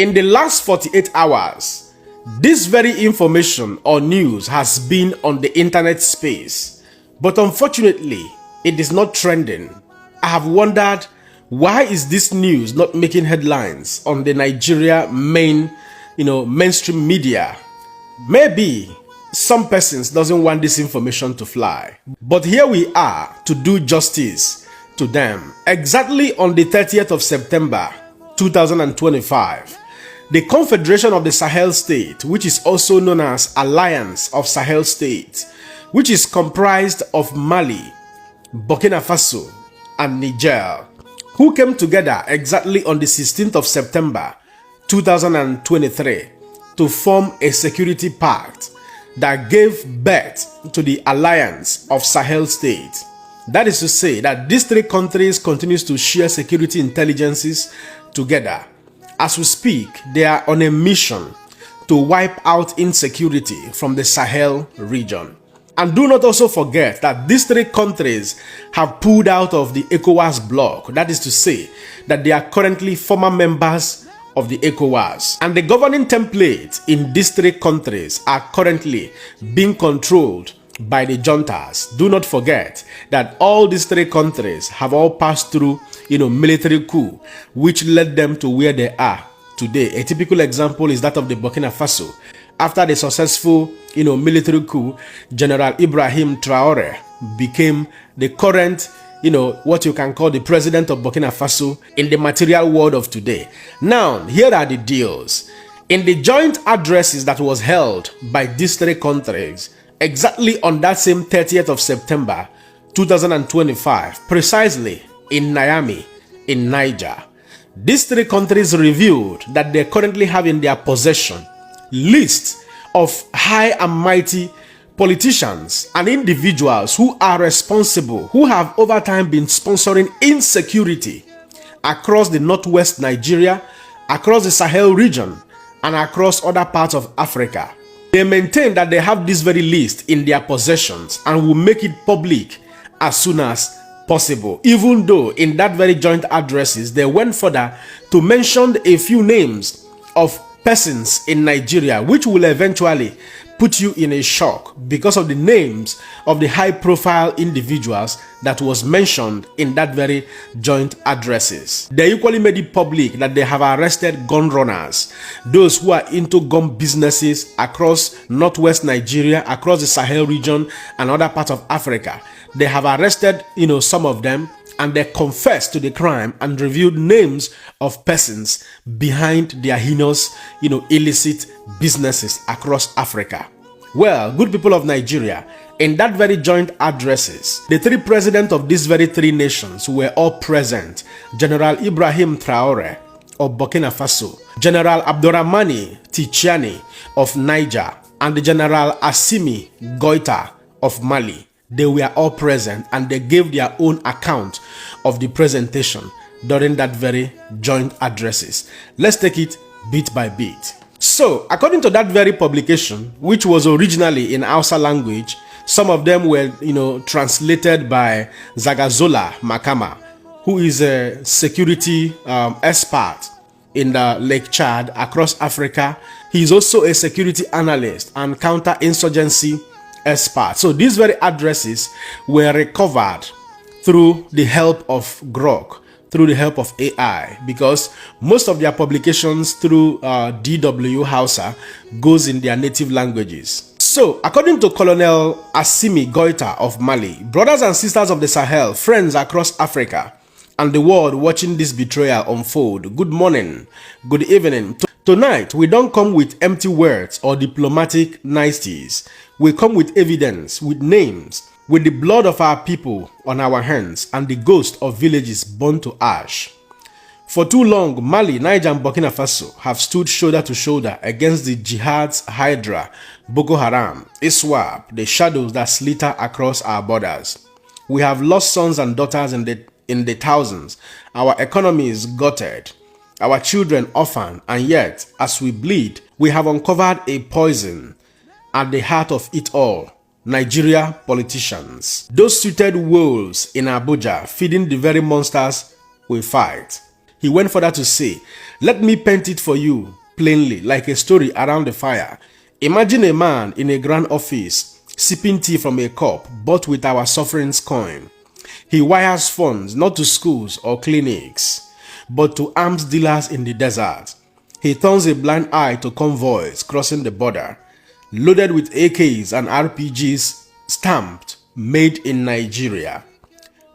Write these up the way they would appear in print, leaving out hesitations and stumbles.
In the last 48 hours, this very information or news has been on the internet space, but unfortunately, it is not trending. I have wondered, why is this news not making headlines on the Nigeria mainstream media? Maybe some persons doesn't want this information to fly, but here we are to do justice to them. Exactly on the 30th of September 2025, the Confederation of the Sahel State, which is also known as Alliance of Sahel States, which is comprised of Mali, Burkina Faso, and Niger, who came together exactly on the 16th of September 2023 to form a security pact that gave birth to the Alliance of Sahel States. That is to say that these three countries continue to share security intelligences together. As we speak, they are on a mission to wipe out insecurity from the Sahel region. And do not also forget that these three countries have pulled out of the ECOWAS bloc. That is to say that they are currently former members of the ECOWAS. And the governing template in these three countries are currently being controlled by the juntas. Do not forget that all these three countries have all passed through, military coup, which led them to where they are today. A typical example is that of the Burkina Faso. After the successful, military coup, General Ibrahim Traoré became the current, what you can call the president of Burkina Faso in the material world of today. Now, here are the deals. In the joint addresses that was held by these three countries, exactly on that same 30th of September 2025, precisely in Niamey, in Niger, these three countries revealed that they currently have in their possession lists of high and mighty politicians and individuals who are responsible, who have over time been sponsoring insecurity across the northwest Nigeria, across the Sahel region, and across other parts of Africa. They maintain that they have this very list in their possessions and will make it public as soon as possible, even though in that very joint addresses they went further to mention a few names of persons in Nigeria, which will eventually put you in a shock because of the names of the high-profile individuals that was mentioned in that very joint addresses. They equally made it public that they have arrested gun runners, those who are into gun businesses across northwest Nigeria, across the Sahel region, and other parts of Africa. They have arrested, some of them, and they confessed to the crime and revealed names of persons behind their heinous, illicit businesses across Africa. Well, good people of Nigeria, in that very joint addresses, the three presidents of these very three nations were all present. General Ibrahim Traoré of Burkina Faso, General Abdourahmane Tichani of Niger, and the General Assimi Goïta of Mali. They were all present and they gave their own account of the presentation during that very joint addresses. Let's take it bit by bit. So, according to that very publication, which was originally in Hausa language, some of them were, translated by Zagazola Makama, who is a security expert in the Lake Chad across Africa. He is also a security analyst and counter-insurgency expert. So these very addresses were recovered through the help of Grok, through the help of AI, because most of their publications through DW Hausa goes in their native languages. So, according to Colonel Assimi Goïta of Mali, brothers and sisters of the Sahel, friends across Africa and the world watching this betrayal unfold, good morning, good evening. Tonight, we don't come with empty words or diplomatic niceties. We come with evidence, with names, with the blood of our people on our hands and the ghost of villages burned to ash. For too long, Mali, Niger, and Burkina Faso have stood shoulder to shoulder against the jihad's Hydra, Boko Haram, ISWAP, the shadows that slither across our borders. We have lost sons and daughters in the thousands. Our economy is gutted. Our children orphaned, and yet, as we bleed, we have uncovered a poison at the heart of it all. Nigeria politicians. Those suited wolves in Abuja feeding the very monsters we fight. He went further to say, "Let me paint it for you plainly, like a story around the fire. Imagine a man in a grand office sipping tea from a cup bought with our suffering's coin. He wires funds not to schools or clinics, but to arms dealers in the desert. He turns a blind eye to convoys crossing the border, loaded with AKs and RPGs stamped, made in Nigeria.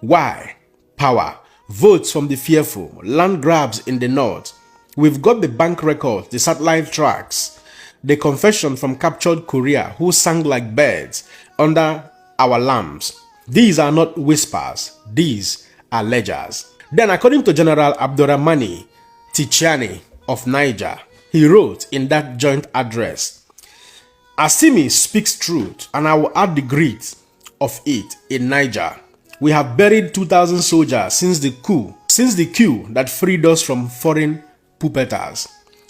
Why? Power. Votes from the fearful. Land grabs in the north. We've got the bank records, the satellite tracks, the confession from captured courier who sang like birds under our lamps. These are not whispers. These are ledgers." Then, according to General Abdurrahmani Tichani of Niger, he wrote in that joint address, "Assimi speaks truth, and I will add the grit of it in Niger. We have buried 2,000 soldiers since the coup that freed us from foreign puppeters.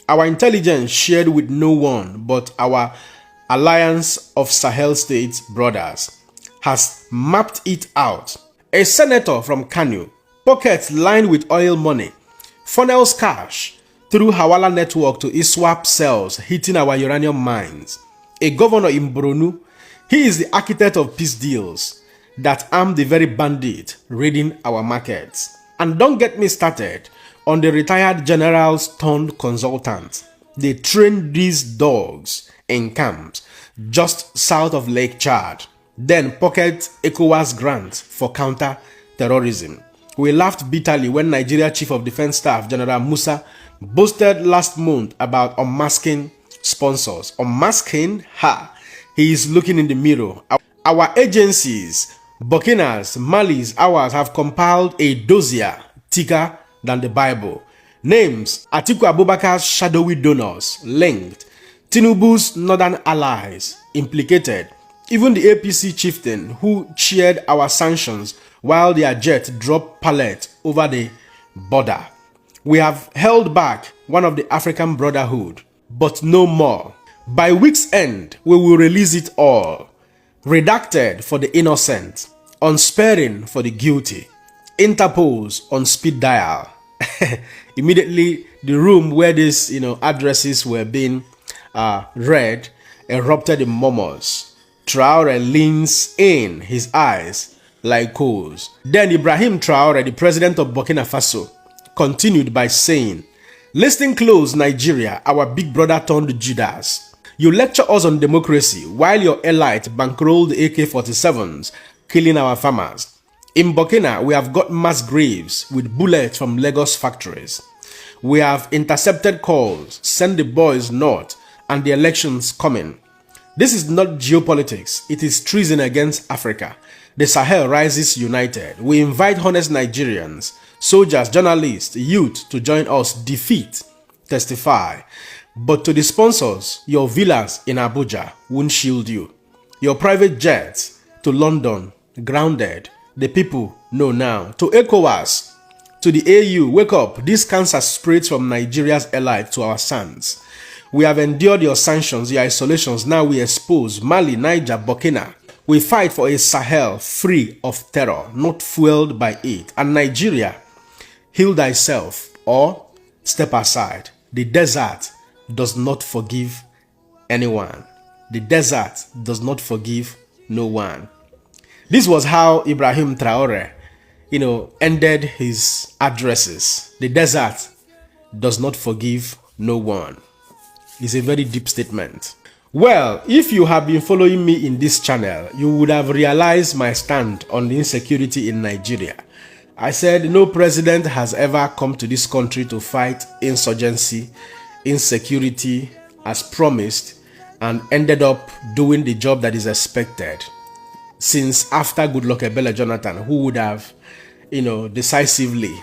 Our intelligence shared with no one but our alliance of Sahel states brothers has mapped it out. A senator from Kanu, pockets lined with oil money, funnels cash through Hawala network to ISWAP cells hitting our uranium mines. A governor in Borno, he is the architect of peace deals that arm the very bandit raiding our markets. And don't get me started on the retired generals turned consultants. They train these dogs in camps just south of Lake Chad, then pocket ECOWAS grants for counter-terrorism. We laughed bitterly when Nigeria Chief of Defense Staff General Musa boasted last month about unmasking sponsors. Unmasking? Ha! He is looking in the mirror. Our agencies, Burkina's, Mali's, ours have compiled a dossier thicker than the Bible. Names: Atiku Abubakar's shadowy donors linked, Tinubu's northern allies implicated, even the APC chieftain who cheered our sanctions while their jet dropped pallet over the border. We have held back one of the African Brotherhood, but no more. By week's end, we will release it all. Redacted for the innocent, unsparing for the guilty. Interpose on speed dial." Immediately, the room where these addresses were being read erupted in murmurs. Traoré leans in, his eyes like coals. Then Ibrahim Traoré, the president of Burkina Faso, continued by saying, "Listen close, Nigeria, our big brother turned Judas. You lecture us on democracy while your elite bankrolled AK-47s, killing our farmers. In Burkina, we have got mass graves with bullets from Lagos factories. We have intercepted calls, send the boys north, and the elections coming. This is not geopolitics, it is treason against Africa. The Sahel rises united. We invite honest Nigerians, soldiers, journalists, youth to join us, defeat, testify. But to the sponsors, your villas in Abuja won't shield you. Your private jets to London, grounded. The people know now. To ECOWAS, to the AU, wake up. This cancer spreads from Nigeria's elite to our sons. We have endured your sanctions, your isolations. Now we expose Mali, Niger, Burkina. We fight for a Sahel free of terror, not fueled by it. And Nigeria, heal thyself or step aside. The desert does not forgive anyone. The desert does not forgive no one." This was how Ibrahim Traoré, ended his addresses. The desert does not forgive no one. It's a very deep statement. Well, if you have been following me in this channel, you would have realized my stand on the insecurity in Nigeria. I said no president has ever come to this country to fight insurgency, insecurity as promised, and ended up doing the job that is expected. Since after Goodluck Ebele Jonathan, who would have, decisively,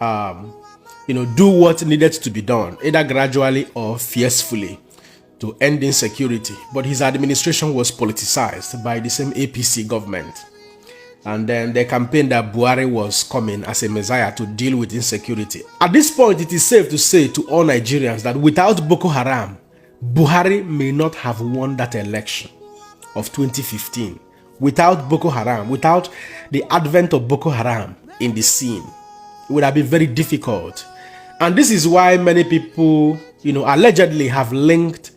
do what needed to be done, either gradually or fiercely, to end insecurity. But his administration was politicized by the same APC government. And then they campaigned that Buhari was coming as a messiah to deal with insecurity. At this point, it is safe to say to all Nigerians that without Boko Haram, Buhari may not have won that election of 2015. Without Boko Haram, without the advent of Boko Haram in the scene, it would have been very difficult And this is why many people, allegedly have linked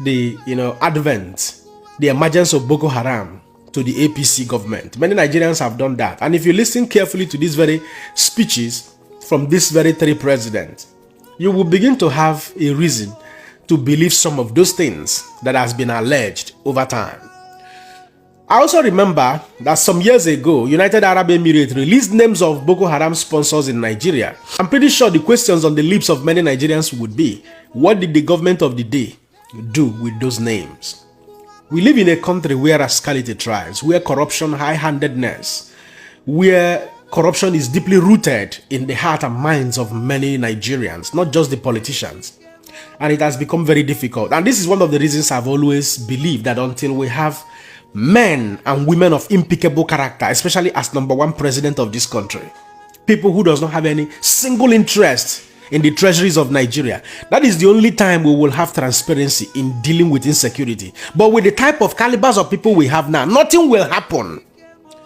the, advent, the emergence of Boko Haram to the APC government. Many Nigerians have done that. And if you listen carefully to these very speeches from these very three presidents, you will begin to have a reason to believe some of those things that has been alleged over time. I also remember that some years ago, United Arab Emirates released names of Boko Haram sponsors in Nigeria. I'm pretty sure the questions on the lips of many Nigerians would be, what did the government of the day do with those names? We live in a country where rascality thrives, where corruption, high-handedness, where corruption is deeply rooted in the heart and minds of many Nigerians, not just the politicians. And it has become very difficult. And this is one of the reasons I've always believed that until we have men and women of impeccable character, especially as #1 president of this country, people who does not have any single interest in the treasuries of Nigeria, that is the only time we will have transparency in dealing with insecurity. But with the type of calibers of people we have now, nothing will happen.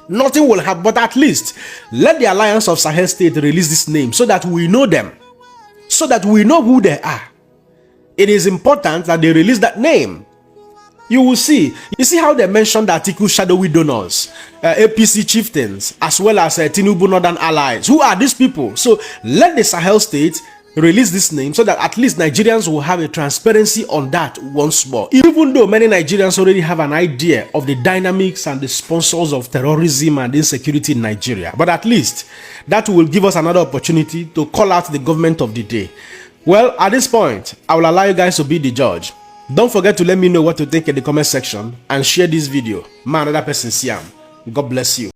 Nothing will happen. But at least let the Alliance of Sahel State release this name so that we know them, so that we know who they are. It is important that they release that name. You will see. You see how they mentioned the article shadowy donors, APC chieftains, as well as Tinubu Northern allies. Who are these people? So let the Sahel state release this name so that at least Nigerians will have a transparency on that once more. Even though many Nigerians already have an idea of the dynamics and the sponsors of terrorism and insecurity in Nigeria. But at least that will give us another opportunity to call out the government of the day. Well, at this point, I will allow you guys to be the judge. Don't forget to let me know what you think in the comment section and share this video. Man, another person see him. God bless you.